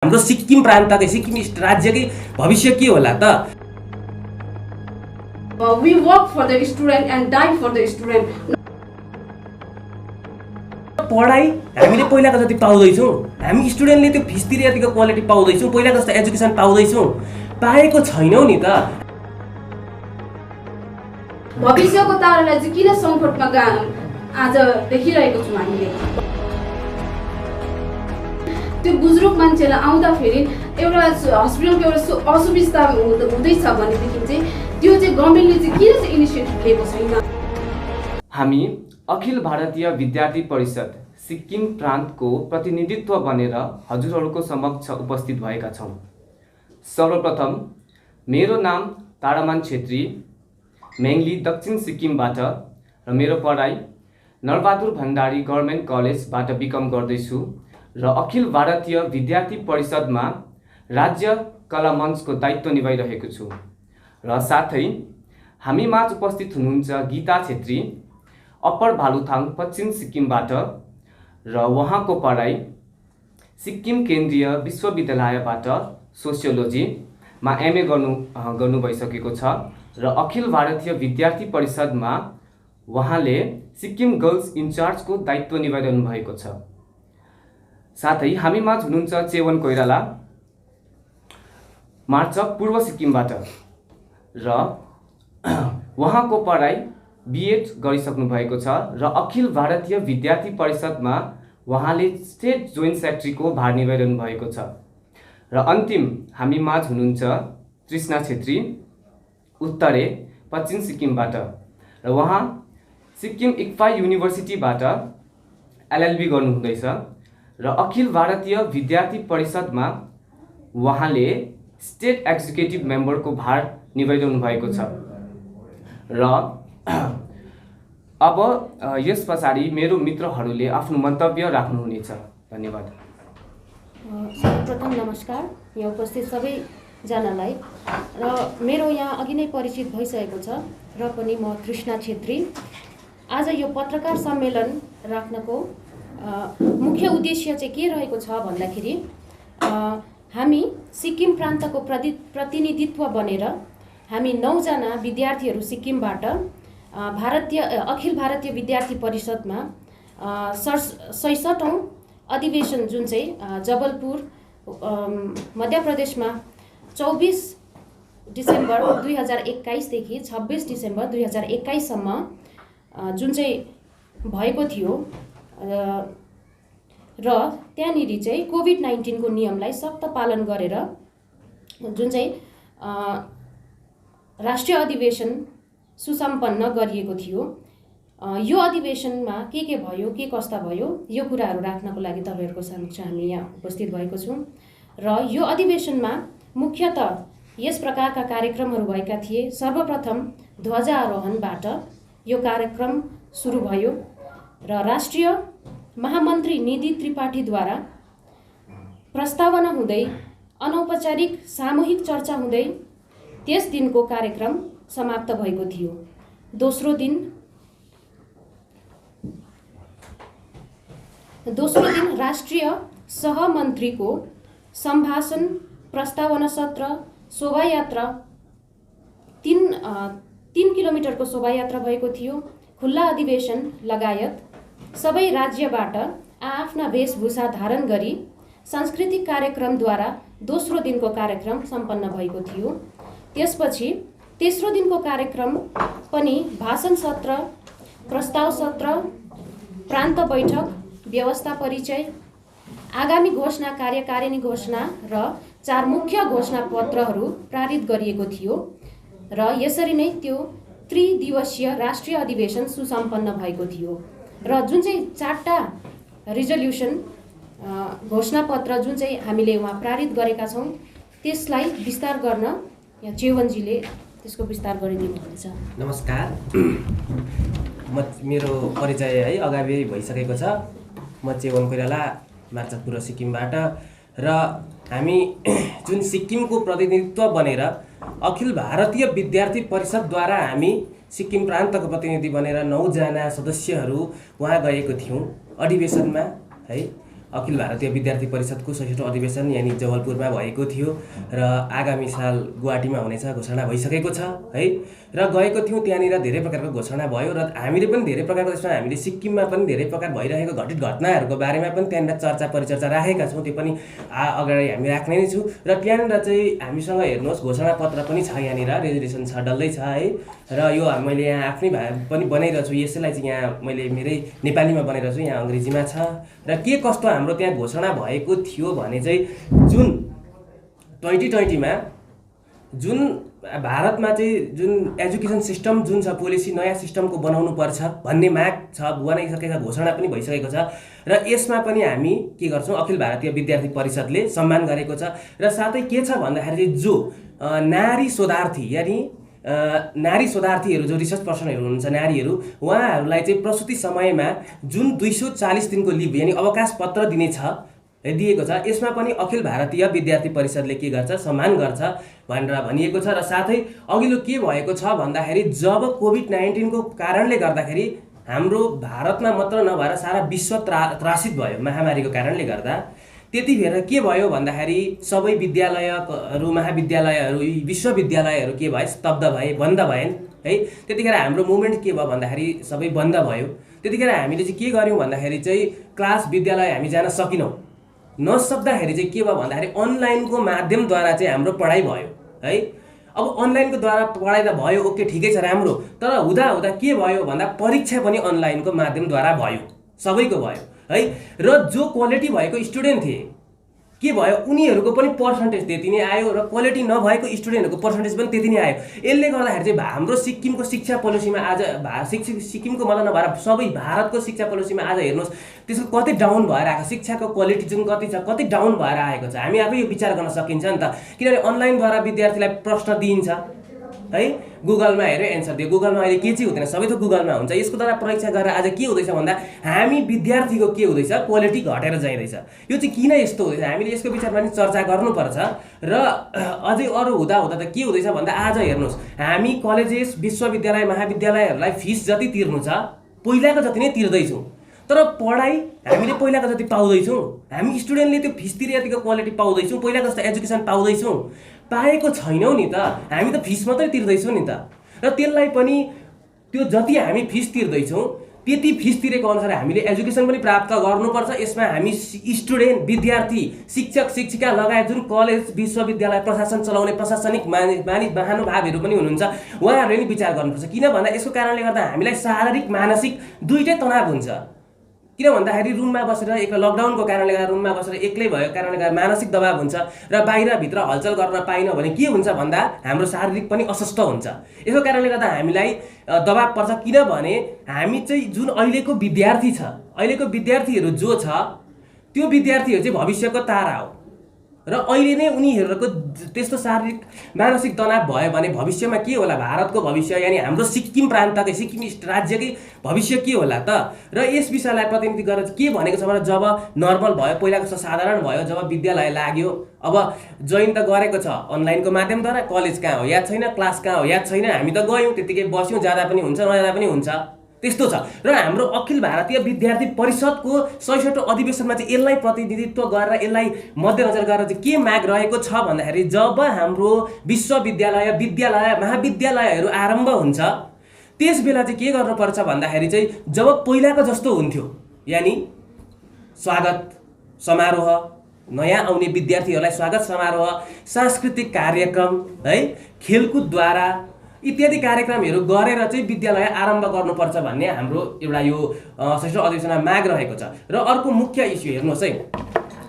हाम्रो सिक्किम प्रान्तकै सिक्किम राज्यकै भविष्य के होला त? We work for the student and die for the student. पढाइ हामीले पहिलाको जति पाउँदैछौँ, हामी स्टुडेन्टले त्यो फिस तिरे यतिको क्वालिटी पाउँदैछौँ, पहिलाको जस्तो एजुकेसन पाउँदैछौँ, पाएको छैनौँ नि त। भविष्यको तारालाई चाहिँ किन सङ्कटमा आज देखिरहेको छौँ हामीले? त्यो बुजुर्ग मान्छेलाई आउँदाखेरि एउटा हस्पिटलको एउटा असुविस्ता हुँदैछ भनेदेखि चाहिँ त्यो चाहिँ गभर्मेन्टले चाहिँ किन चाहिँ इनिसिएटिभ लिएको छैन? हामी अखिल भारतीय विद्यार्थी परिषद सिक्किम प्रान्तको प्रतिनिधित्व बनेर हजुरहरूको समक्ष उपस्थित भएका छौँ। सर्वप्रथम मेरो नाम तारामान छेत्री, मेङली दक्षिण सिक्किमबाट र मेरो पढाइ नरबहादुर भण्डारी गभर्मेन्ट कलेजबाट बिकम गर्दैछु र अखिल भारतीय विद्यार्थी परिषदमा राज्य कला मञ्चको दायित्व निभाइरहेको छु। र साथै हामी माझ उपस्थित हुनुहुन्छ गीता छेत्री, अप्पर भालुथाङ पश्चिम सिक्किमबाट र उहाँको पढाइ सिक्किम केन्द्रीय विश्वविद्यालयबाट सोसियोलोजीमा एमए गर्नु भइसकेको छ र अखिल भारतीय विद्यार्थी परिषदमा उहाँले सिक्किम गर्ल्स इन्चार्जको दायित्व निभाइरहनु भएको छ। साथै हामी माझ हुनुहुन्छ चेवन कोइराला, मार्चक पूर्व सिक्किमबाट र उहाँको पढाइ बिएड गरिसक्नु भएको छ र अखिल भारतीय विद्यार्थी परिषदमा उहाँले स्टेट जोइन्ट सेक्रेटरीको भार निभाइरहनु भएको छ। र अन्तिम हामी माझ हुनुहुन्छ तृष्णा छेत्री, उत्तरे पश्चिम सिक्किमबाट र उहाँ सिक्किम इक्फा युनिभर्सिटीबाट एलएलबी गर्नुहुँदैछ र अखिल भारतीय विद्यार्थी परिषदमा उहाँले स्टेट एक्जिक्युटिभ मेम्बरको भार निभाइरहनु भएको छ। र अब यस पछाडि मेरो मित्रहरूले आफ्नो मन्तव्य राख्नुहुनेछ। धन्यवाद। सर्वप्रथम नमस्कार यहाँ उपस्थित सबैजनालाई। र मेरो यहाँ अघि नै परिचित भइसकेको छ र पनि म तृष्णा छेत्री। आज यो पत्रकार सम्मेलन राख्नको मुख्य उद्देश्य चाहिँ के रहेको छ भन्दाखेरि हामी सिक्किम प्रान्तको प्रतिनिधित्व बनेर हामी 9 जना विद्यार्थीहरू सिक्किमबाट अखिल भारतीय विद्यार्थी परिषदमा 67औं अधिवेशन जुन चाहिँ जबलपुर मध्य प्रदेशमा 24 डिसेम्बर 2021 देखि 26 डिसेम्बर 2021 सम्म जुन चाहिँ भएको थियो र त्यहाँनिर चाहिँ कोभिड-19 को नियमलाई सक्त पालन गरेर जुन चाहिँ राष्ट्रिय अधिवेशन सुसम्पन्न गरिएको थियो। यो अधिवेशनमा के भयो, के कस्ता भयो, यो कुराहरू राख्नको लागि तपाईहरुको समक्ष हामी यहाँ उपस्थित भएको छौं। र यो अधिवेशनमा मुख्यतः यस प्रकारका कार्यक्रमहरू भएका थिए। सर्वप्रथम ध्वजारोहणबाट यो कार्यक्रम सुरु भयो र राष्ट्रिय महामन्त्री निधि त्रिपाठीद्वारा प्रस्तावना हुँदै अनौपचारिक सामूहिक चर्चा हुँदै त्यस दिनको कार्यक्रम समाप्त भएको थियो। दोस्रो दिन राष्ट्रिय सहमन्त्रीको सम्भाषण, प्रस्तावना सत्र, शोभायात्रा 3 किलोमिटरको शोभायात्रा भएको थियो। खुल्ला अधिवेशन लगायत सबै राज्यबाट आफ्ना वेशभूषा धारण गरी सांस्कृतिक कार्यक्रमद्वारा दोस्रो दिनको कार्यक्रम सम्पन्न भएको थियो। त्यसपछि तेस्रो दिनको कार्यक्रम पनि भाषण सत्र, प्रस्ताव सत्र, प्रान्त बैठक, व्यवस्था परिचय, आगामी घोषणा, कार्यकारिणी घोषणा र 4 मुख्य घोषणा पत्रहरू पारित गरिएको थियो र यसरी नै त्यो त्रिदिवसीय राष्ट्रिय अधिवेशन सुसम्पन्न भएको थियो। र जुन चाहिँ 4टा रिजोल्युसन घोषणा पत्र जुन चाहिँ हामीले वहाँ पारित गरेका छौं त्यसलाई विस्तार गर्न यहाँ चेवनजीले त्यसको विस्तार गरिदिनुहुन्छ। नमस्कार। मेरो परिचय है अगावै भइसकेको छ। म चेवन कोइराला, मार्चक पूर्व सिक्किमबाट र हामी जुन सिक्किमको प्रतिनिधित्व बनेर अखिल भारतीय विद्यार्थी परिषदद्वारा हामी सिक्किम प्रान्तको प्रतिनिधि बनेर 9 जना सदस्यहरू वहाँ गएको थियौँ अधिवेशनमा है। अखिल भारतीय विद्यार्थी परिषदको 66औं अधिवेशन यानि जबलपुरमा भएको थियो र आगामी साल गुवाहाटीमा हुनेछ घोषणा भइसकेको छ है। र गएको थियौँ, त्यहाँनिर धेरै प्रकारको घोषणा भयो र हामीले पनि धेरै प्रकारको, त्यसमा हामीले सिक्किममा पनि धेरै प्रकार भइरहेको घटित घटनाहरूको बारेमा पनि त्यहाँनिर चर्चा परिचर्चा राखेका छौँ। त्यो पनि अगाडि हामी राख्ने नै छु। र त्यहाँनिर चाहिँ हामीसँग हेर्नुहोस् घोषणापत्र पनि छ, यहाँनिर रेजुलेसन छ, डल्लै छ है। र यो मैले यहाँ आफ्नै पनि बनाइरहेको छु, यसैलाई चाहिँ यहाँ मैले मेरै नेपालीमा बनाइरहेको छु, यहाँ अङ्ग्रेजीमा छ। र के कस्तो हाम्रो त्यहाँ घोषणा भएको थियो भने चाहिँ जुन 2020मा जुन भारतमा चाहिँ जुन एजुकेसन सिस्टम जुन छ, पोलिसी नयाँ सिस्टमको बनाउनु पर्छ भन्ने माग छ, बनाइसकेको घोषणा पनि भइसकेको छ। र यसमा पनि हामी के गर्छौँ, अखिल भारतीय विद्यार्थी परिषदले सम्मान गरेको छ। र साथै के छ भन्दाखेरि चाहिँ जो नारी शोधार्थी यानि नारी शोधार्थीहरू जो रिसर्च पर्सनहरू हुनुहुन्छ नारीहरू, उहाँहरूलाई चाहिँ प्रसुति समयमा जुन 240 दिनको लिभ यानि अवकाश पत्र दिएको छ, यसमा पनि अखिल भारतीय विद्यार्थी परिषदले के गर्छ, सम्मान गर्छ भनेर भनिएको छ। र साथै अघिल्लो के भएको छ भन्दाखेरि जब कोभिड-19 को कारणले गर्दाखेरि हाम्रो भारतमा मात्र नभएर सारा विश्व त्रासित भयो महामारीको कारणले गर्दा, त्यतिखेर के भयो भन्दाखेरि सबै विद्यालयहरू, महाविद्यालयहरू, विश्वविद्यालयहरू के भए, स्तब्ध भए, बन्द भएन है। त्यतिखेर हाम्रो मुभमेन्ट के भयो भन्दाखेरि सबै बन्द भयो। त्यतिखेर हामीले चाहिँ के गर्यौँ भन्दाखेरि चाहिँ क्लास विद्यालय हामी जान सकिनौँ। नसक्दाखेरि चाहिँ के भयो भन्दाखेरि अनलाइनको माध्यमद्वारा चाहिँ हाम्रो पढाइ भयो है। अब अनलाइनको द्वारा पढाइ त भयो, ओके ठिकै छ, राम्रो। तर हुँदा के भयो भन्दा परीक्षा पनि अनलाइनको माध्यमद्वारा भयो, सबैको भयो है। र जो क्वालिटी भएको स्टुडेन्ट थिए के भयो, उनीहरूको पनि पर्सेन्टेज त्यति नै आयो र क्वालिटी नभएको स्टुडेन्टहरूको पर्सेन्टेज पनि त्यति नै आयो। यसले गर्दाखेरि चाहिँ हाम्रो सिक्किमको शिक्षा पोलिसीमा आज सिक्किमको मात्र नभएर सबै भारतको शिक्षा पोलिसीमा आज हेर्नुहोस् त्यसको कति डाउन भएर आएको, शिक्षाको क्वालिटी जुन कति छ, कति डाउन भएर आएको छ। हामी आफै यो विचार गर्न सकिन्छ नि त, किनभने अनलाइनद्वारा विद्यार्थीलाई प्रश्न दिइन्छ है, गुगलमा हेऱ्यो एन्सर दियो। गुगलमा अहिले के चाहिँ हुँदैन, सबै त गुगलमा हुन्छ। यसको द्वारा परीक्षा गरेर आज के हुँदैछ भन्दा हामी विद्यार्थीको के हुँदैछ, क्वालिटी घटेर जाँदैछ। यो चाहिँ किन यस्तो हुँदैछ, हामीले यसको विचारमा पनि चर्चा गर्नुपर्छ। र अझै अरू हुँदा त के हुँदैछ भन्दा आज हेर्नुहोस्, हामी कलेजेस, विश्वविद्यालय, महाविद्यालयहरूलाई फिस जति तिर्नु छ पहिलाको जति नै तिर्दैछौँ, तर पढाइ हामीले पहिलाको जति पाउँदैछौँ, हामी स्टुडेन्टले त्यो फिस तिरे जतिको क्वालिटी पाउँदैछौँ, पहिलाको जस्तो एजुकेसन पाउँदैछौँ, पाएको छैनौँ नि त। हामी त फिस मात्रै तिर्दैछौँ नि त। र त्यसलाई पनि त्यो जति हामी फिस तिर्दैछौँ त्यति फिस तिरेको अनुसार हामीले एजुकेसन पनि प्राप्त गर्नुपर्छ। यसमा हामी स्टुडेन्ट, विद्यार्थी, शिक्षक, शिक्षिका लगायत जुन कलेज, विश्वविद्यालय, प्रशासन चलाउने प्रशासनिक महानुभावहरू पनि हुनुहुन्छ, उहाँहरूले पनि विचार गर्नुपर्छ। किन भन्दा यसको कारणले गर्दा हामीलाई शारीरिक मानसिक दुईटै तनाव हुन्छ। किन भन्दाखेरि रुममा बसेर एक लकडाउनको कारणले गर्दा रुममा बसेर एक्लै भएको कारणले गर्दा मानसिक दबाव हुन्छ र बाहिरभित्र हलचल गर्न पाइनौँ भने के हुन्छ भन्दा हाम्रो शारीरिक पनि अस्वस्थ हुन्छ। यसको कारणले गर्दा हामीलाई दबाव पर्छ। किनभने हामी चाहिँ जुन अहिलेको विद्यार्थी छ, अहिलेको विद्यार्थीहरू जो छ त्यो विद्यार्थीहरू चाहिँ भविष्यको तारा हो र अहिले नै उनीहरूको त्यस्तो शारीरिक मानसिक तनाव भयो भने भविष्यमा के होला, भारतको भविष्य यानि हाम्रो सिक्किम प्रान्तकै, सिक्किम राज्यकै भविष्य के होला त। र यस विषयलाई प्रतिनिधि गरेर के भनेको छ भने जब नर्मल भयो, पहिलाको जस्तो साधारण भयो, जब विद्यालय लाग्यो, अब जोइन त गरेको छ अनलाइनको माध्यमद्वारा, कलेज कहाँ हो याद छैन, क्लास कहाँ हो याद छैन, हामी त गयौँ, त्यतिकै बस्यौँ, जाँदा पनि हुन्छ, नजाँदा पनि हुन्छ, त्यस्तो छ। र हाम्रो अखिल भारतीय विद्यार्थी परिषदको 66औं अधिवेशनमा चाहिँ यसलाई प्रतिनिधित्व गरेर, यसलाई मध्यनजर गरेर चाहिँ के माग रहेको छ भन्दाखेरि जब हाम्रो विश्वविद्यालय, विद्यालय, महाविद्यालयहरू आरम्भ हुन्छ त्यस बेला चाहिँ के गर्नुपर्छ भन्दाखेरि चाहिँ जब पहिलाको जस्तो हुन्थ्यो, यानि स्वागत समारोह, नयाँ आउने विद्यार्थीहरूलाई स्वागत समारोह, सांस्कृतिक कार्यक्रम है, खेलकुदद्वारा इत्यादि कार्यक्रमहरू गरेर चाहिँ विद्यालय आरम्भ गर्नुपर्छ भन्ने हाम्रो एउटा यो 66औं अधिवेशनमा माग रहेको छ। र अर्को मुख्य इस्यु हेर्नुहोस् है,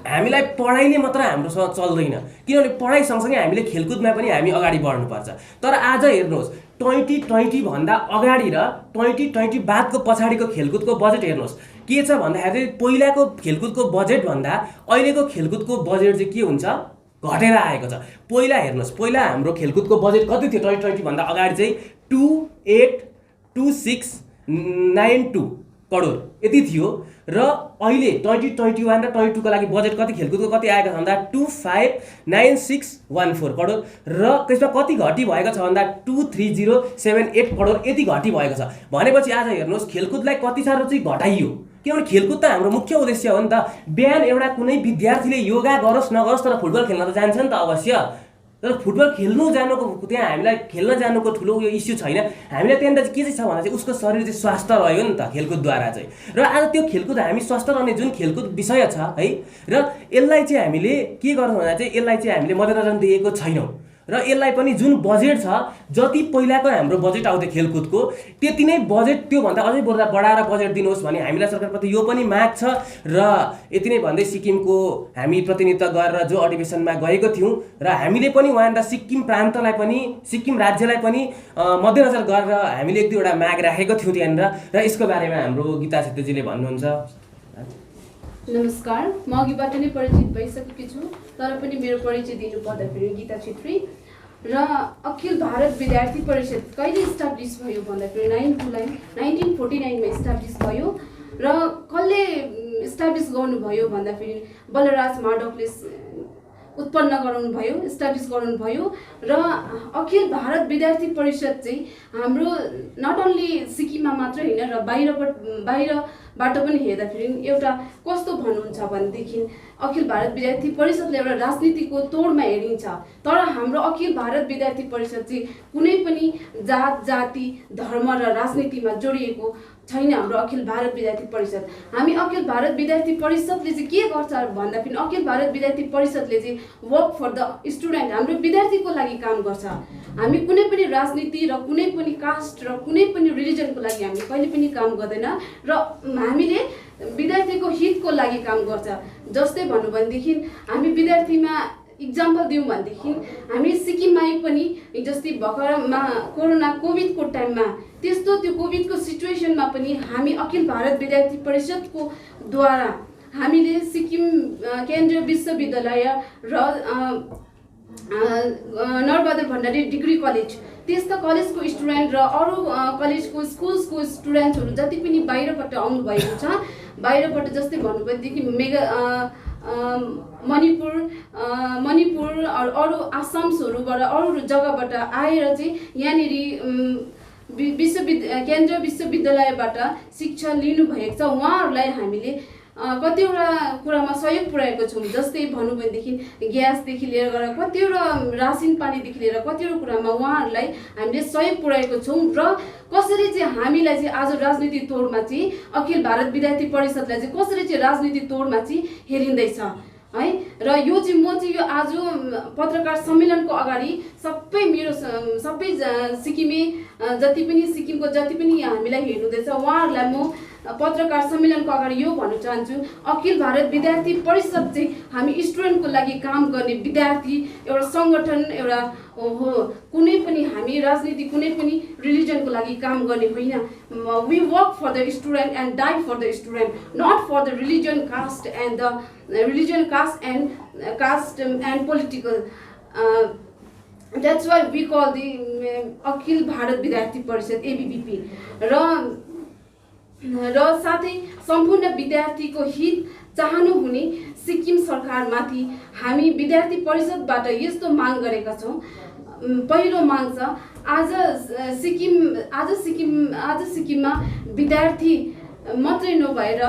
हामीलाई पढाइले मात्र हाम्रोसँग चल्दैन, किनभने पढाइ सँगसँगै हामीले खेलकुदमा पनि हामी अगाडि बढ्नुपर्छ। तर आज हेर्नुहोस् 2020 भन्दा अगाडि र 2020 बादको पछाडिको खेलकुदको बजेट हेर्नुहोस् के छ भन्दाखेरि पहिलाको खेलकुदको बजेट भन्दा अहिलेको खेलकुदको बजेट चाहिँ के हुन्छ, घटेर आएको छ। पहिला हेर्नुहोस्, पहिला हाम्रो खेलकुदको बजेट कति थियो 2020 भन्दा अगाडि चाहिँ 282692 करोड यति थियो र अहिले 2021 र 22 को लागि बजेट कति खेलकुदको कति आएको छ भन्दा 259614 करोड र त्यसमा कति घटी भएको छ भन्दा 23078 करोड यति घटी भएको छ। भनेपछि आज हेर्नुहोस् खेलकुदलाई कति साह्रो चाहिँ घटाइयो, किनभने खेलकुद त हाम्रो मुख्य उद्देश्य हो नि त। बिहान एउटा कुनै विद्यार्थीले योगा गरोस् नगरोस् तर फुटबल खेल्न त जान्छ नि त अवश्य। तर फुटबल खेल्नु जानुको त्यहाँ हामीलाई खेल्न जानुको ठुलो उयो इस्यु छैन। हामीलाई त्यहाँनिर चाहिँ के चाहिँ छ भन्दा चाहिँ उसको शरीर चाहिँ स्वस्थ रह्यो नि त खेलकुदद्वारा चाहिँ। र आज त्यो खेलकुद हामी स्वस्थ रहने जुन खेलकुद विषय छ है, र यसलाई चाहिँ हामीले के गर्छौँ भन्दा चाहिँ यसलाई चाहिँ हामीले मध्यनजर दिएको छैनौँ। र यसलाई पनि जुन बजेट छ, जति पहिलाको हाम्रो बजेट आउँथ्यो खेलकुदको त्यति नै बजेट त्योभन्दा अझै बढाएर बजेट दिनुहोस् भन्ने हामीलाई सरकारप्रति यो पनि माग छ। र यति नै भन्दै सिक्किमको हामी प्रतिनिधित्व गरेर जो अधिवेशनमा गएको थियौँ र हामीले पनि वहाँनिर सिक्किम प्रान्तलाई पनि सिक्किम राज्यलाई पनि मध्यनजर गरेर हामीले एक दुईवटा माग राखेको थियौँ त्यहाँनिर, र यसको बारेमा हाम्रो गीता छेत्रीजीले भन्नुहुन्छ। नमस्कार, म अघिबाट नै परिचित भइसकेकी छु, तर पनि मेरो परिचय दिनु पर्दाखेरि गीता छेत्री। र अखिल भारत विद्यार्थी परिषद कहिले इस्टाब्लिस भयो भन्दाखेरि 9 जुलाई 1949 मा इस्टाब्लिस भयो। र कसले इस्टाब्लिस गर्नुभयो भन्दाखेरि बलराज माधवले उत्पन्न गराउनु भयो, इस्टाब्लिस गराउनु भयो। र अखिल भारत विद्यार्थी परिषद चाहिँ हाम्रो नट ओन्ली सिक्किममा मात्र होइन र बाहिरबाट पनि हेर्दाखेरि एउटा कस्तो भन्नुहुन्छ भनेदेखि अखिल भारत विद्यार्थी परिषदले एउटा राजनीतिको तोडमा हेरिन्छ। तर हाम्रो अखिल भारत विद्यार्थी परिषद चाहिँ कुनै पनि जात जाति धर्म र राजनीतिमा जोडिएको छैन। हाम्रो अखिल भारत विद्यार्थी परिषद, हामी अखिल भारत विद्यार्थी परिषदले चाहिँ के गर्छ भन्दाखेरि अखिल भारत विद्यार्थी परिषदले चाहिँ वर्क फर द स्टुडेन्ट, हाम्रो विद्यार्थीको लागि काम गर्छ। हामी कुनै पनि राजनीति र कुनै पनि कास्ट र कुनै पनि रिलिजनको लागि हामी कहिले पनि काम गर्दैन र हामीले विद्यार्थीको हितको लागि काम गर्छ। जस्तै भन्नु भनेदेखि हामी विद्यार्थीमा इक्जाम्पल दिउँ भनेदेखि हामी सिक्किममै पनि जस्तै भर्खरमा कोभिडको टाइममा त्यस्तो त्यो कोभिडको सिचुएसनमा पनि हामी अखिल भारत विद्यार्थी परिषदको द्वारा हामीले सिक्किम केन्द्रीय विश्वविद्यालय र नरबहादुर भण्डारी डिग्री कलेज त्यस्ता कलेजको स्टुडेन्ट र अरू कलेजको स्कुल्सको स्टुडेन्टहरू जति पनि बाहिरबाट आउनुभएको छ, बाहिरबाट जस्तै भन्नुभएदेखि मणिपुर अरू आसामहरूबाट अरू जग्गाबाट आएर चाहिँ यहाँनिर केन्द्रीय विश्वविद्यालयबाट शिक्षा लिनुभएको छ। उहाँहरूलाई हामीले कतिवटा कुरामा सहयोग पुर्याएको छौँ। जस्तै भन्नु भनेदेखि ग्यासदेखि लिएर गएर कतिवटा रासिन पानीदेखि लिएर कतिवटा कुरामा उहाँहरूलाई हामीले सहयोग पुर्याएको छौँ। र कसरी चाहिँ हामीलाई चाहिँ आज राजनीति तोडमा चाहिँ अखिल भारत विद्यार्थी परिषदलाई चाहिँ कसरी चाहिँ राजनीति तोडमा चाहिँ हेरिँदैछ है। र यो चाहिँ म चाहिँ यो आज पत्रकार सम्मेलनको अगाडि सबै सिक्किमे सिक्किमको जति पनि हामीलाई हेर्नुहुँदैछ उहाँहरूलाई म पत्रकार सम्मेलनको अगाडि यो भन्न चाहन्छु, अखिल भारत विद्यार्थी परिषद चाहिँ हामी स्टुडेन्टको लागि काम गर्ने विद्यार्थी एउटा सङ्गठन एउटा हो। कुनै पनि हामी राजनीति कुनै पनि रिलिजनको लागि काम गर्ने होइन। We work for the student and die for the student, not for the religion caste and political. That's why we call the Akhil Bharat Vidyarthi Parishad ABVP। र साथै सम्पूर्ण विद्यार्थीको हित चाहनुहुने सिक्किम सरकारमाथि हामी विद्यार्थी परिषदबाट यस्तो माग गरेका छौँ। पहिलो माग छ, आज सिक्किममा विद्यार्थी मात्रै नभएर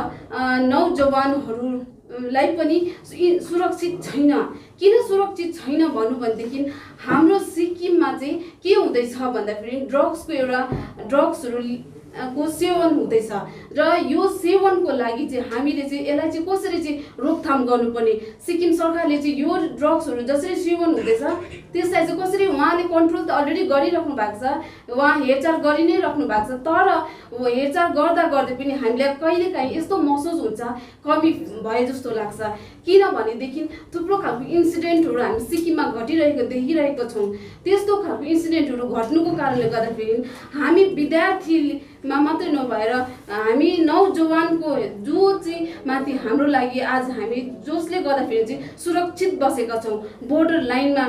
नौजवानहरूलाई पनि सुरक्षित छैन। किन सुरक्षित छैन भन्नु भनेदेखि हाम्रो सिक्किममा चाहिँ के हुँदैछ भन्दाखेरि ड्रग्सहरू को सेवन हुँदैछ र यो सेवनको लागि चाहिँ हामीले चाहिँ यसलाई चाहिँ कसरी चाहिँ रोकथाम गर्नुपर्ने, सिक्किम सरकारले चाहिँ यो ड्रग्सहरू जसरी सेवन हुँदैछ त्यसलाई चाहिँ कसरी उहाँले कन्ट्रोल त अलरेडी गरिराख्नु भएको छ, उहाँ हेरचाह गरि नै राख्नु भएको छ। तर हेरचाह गर्दा गर्दै पनि हामीलाई कहिलेकाहीँ यस्तो महसुस हुन्छ कमी भए जस्तो लाग्छ। किनभनेदेखि थुप्रो खालको इन्सिडेन्टहरू हामी सिक्किममा देखिरहेको छौँ। त्यस्तो खालको इन्सिडेन्टहरू घट्नुको कारणले गर्दाखेरि हामी मा मात्रै नभएर हामी नौजवानको जो चाहिँ माथि हाम्रो लागि आज हामी जसले गर्दाखेरि चाहिँ सुरक्षित बसेका छौँ, बोर्डर लाइनमा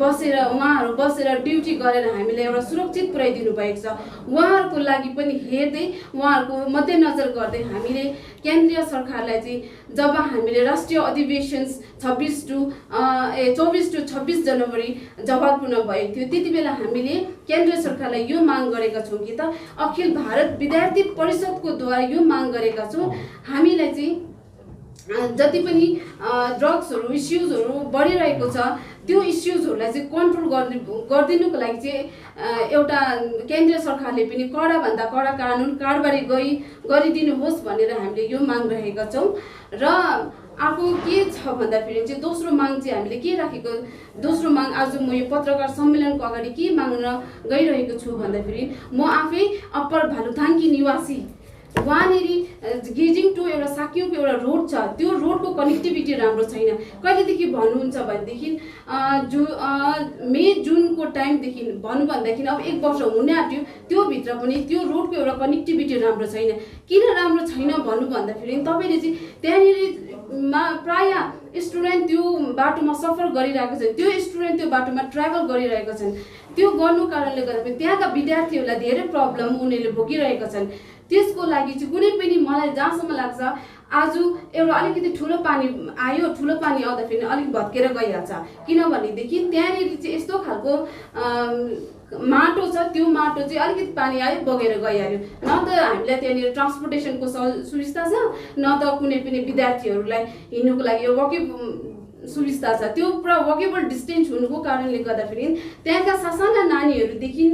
बसेर उहाँहरू बसेर ड्युटी गरेर हामीलाई एउटा सुरक्षित पुर्याइदिनु भएको छ। उहाँहरूको लागि पनि हेर्दै उहाँहरूको मध्यनजर गर्दै हामीले केन्द्रीय सरकारलाई चाहिँ जब हामीले राष्ट्रिय अधिवेशन 24 टु 26 जनवरी जवाबपूर्ण भएको थियो त्यति बेला हामीले केन्द्रीय सरकारलाई यो माग गरेका छौँ कि त अखिल भारत विद्यार्थी परिषदको द्वारा यो माग गरेका छौँ हामीलाई चाहिँ जति पनि ड्रग्सहरू इस्युजहरू बढिरहेको छ त्यो इस्युजहरूलाई चाहिँ कन्ट्रोल गरिदिनुको लागि चाहिँ एउटा केन्द्रीय सरकारले पनि कडाभन्दा कडा कानुन कारबाही गरिदिनुहोस् भनेर हामीले यो माग राखेका छौँ। र अर्को के छ भन्दाखेरि चाहिँ दोस्रो माग चाहिँ हामीले के राखेको, दोस्रो माग आज म यो पत्रकार सम्मेलनको अगाडि के माग्न गइरहेको छु भन्दाखेरि म आफै अप्पर भालुथाङकी निवासी, वहाँनिर गेजिङ टु एउटा साक्योको एउटा रोड छ, त्यो रोडको कनेक्टिभिटी राम्रो छैन। कहिलेदेखि भन्नुहुन्छ भनेदेखि मे जुनको टाइमदेखि भनौँ भन्दाखेरि अब 1 वर्ष हुन आँट्यो, त्यो भित्र पनि त्यो रोडको एउटा कनेक्टिभिटी राम्रो छैन। किन राम्रो छैन भन्नु भन्दाखेरि तपाईँले चाहिँ त्यहाँनिर प्राय स्टुडेन्ट त्यो बाटोमा सफर गरिरहेको छन्, त्यो स्टुडेन्ट त्यो बाटोमा ट्राभल गरिरहेका छन्। त्यो गर्नु कारणले गर्दा त्यहाँका विद्यार्थीहरूलाई धेरै प्रब्लम उनीहरूले भोगिरहेका छन्। त्यसको लागि चाहिँ कुनै पनि मलाई जहाँसम्म लाग्छ आज एउटा अलिकति ठुलो पानी आयो, ठुलो पानी आउँदाखेरि अलिक भत्केर गइहाल्छ। किनभनेदेखि त्यहाँनिर चाहिँ यस्तो खालको माटो छ, त्यो माटो चाहिँ अलिकति पानी आयो बगेर गइहाल्यो। न त हामीलाई त्यहाँनिर ट्रान्सपोर्टेसनको सुविस्ता छ, न त कुनै पनि विद्यार्थीहरूलाई हिँड्नुको लागि सुविस्ता छ। त्यो पुरा वकेबल डिस्टेन्स हुनुको कारणले गर्दाखेरि त्यहाँका सासाना नानीहरूदेखि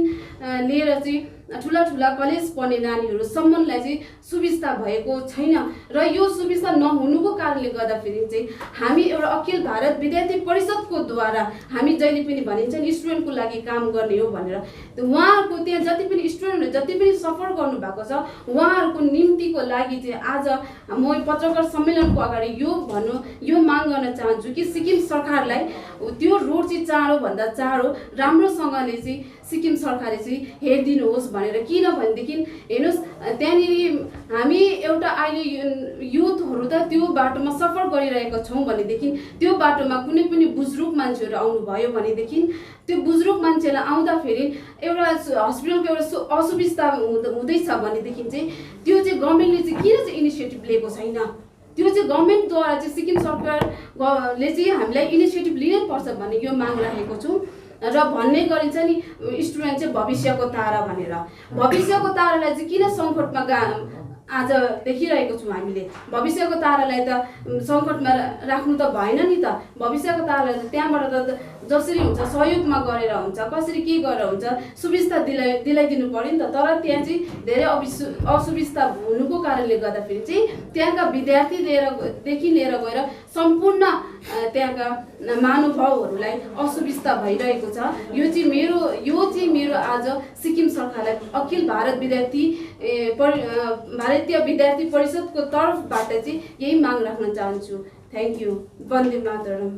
लिएर चाहिँ ठुला ठुला कलेज पढ्ने नानीहरूसम्मलाई चाहिँ सुविस्ता भएको छैन। र यो सुविस्ता नहुनुको कारणले गर्दाखेरि चाहिँ हामी एउटा अखिल भारत विद्यार्थी परिषदको द्वारा हामी जहिले पनि भनिन्छ नि स्टुडेन्टको लागि काम गर्ने हो भनेर, उहाँहरूको त्यहाँ जति पनि स्टुडेन्टहरू जति पनि सफर गर्नुभएको छ उहाँहरूको निम्तिको लागि चाहिँ आज म पत्रकार सम्मेलनको अगाडि यो माग गर्न चाहन्छु कि सिक्किम सरकारलाई त्यो रोड चाहिँ चाँडोभन्दा चाँडो राम्रोसँगले चाहिँ सिक्किम सरकारले चाहिँ हेरिदिनुहोस् भनेर। किनभनेदेखि हेर्नुहोस् त्यहाँनिर हामी एउटा अहिले युथहरू त त्यो बाटोमा सफर गरिरहेका छौँ भनेदेखि त्यो बाटोमा कुनै पनि बुजुर्ग मान्छेहरू आउनुभयो भनेदेखि त्यो बुजुर्ग मान्छेलाई आउँदाखेरि एउटा हस्पिटलको एउटा असुविस्ता हुँदैछ भनेदेखि चाहिँ त्यो चाहिँ गभर्मेन्टले चाहिँ किन चाहिँ इनिसिएटिभ लिएको छैन? त्यो चाहिँ गभर्मेन्टद्वारा चाहिँ सिक्किम सरकारले चाहिँ हामीलाई इनिसिएटिभ लिनै पर्छ भन्ने यो माग राखेको छु। र भन्ने गरिन्छ नि स्टुडेन्ट चाहिँ भविष्यको तारा भनेर, भविष्यको तारालाई चाहिँ किन सङ्कटमा आज देखिरहेको छौँ हामीले? भविष्यको तारालाई त सङ्कटमा राख्नु त भएन नि त। भविष्यको तारालाई त त्यहाँबाट त जसरी हुन्छ सहयोगमा गरेर हुन्छ, कसरी के गरेर हुन्छ सुविस्ता दिलाइदिनु पर्यो नि त। तर त्यहाँ चाहिँ धेरै असुविस्ता हुनुको कारणले गर्दाखेरि चाहिँ त्यहाँका विद्यार्थीदेखि लिएर गएर सम्पूर्ण त्यहाँका महानुभावहरूलाई असुविस्ता भइरहेको छ। यो चाहिँ मेरो आज सिक्किम सरकारलाई अखिल भारत भारतीय विद्यार्थी परिषदको तर्फबाट चाहिँ यही माग राख्न चाहन्छु। Thank you. वन्दे मातरम।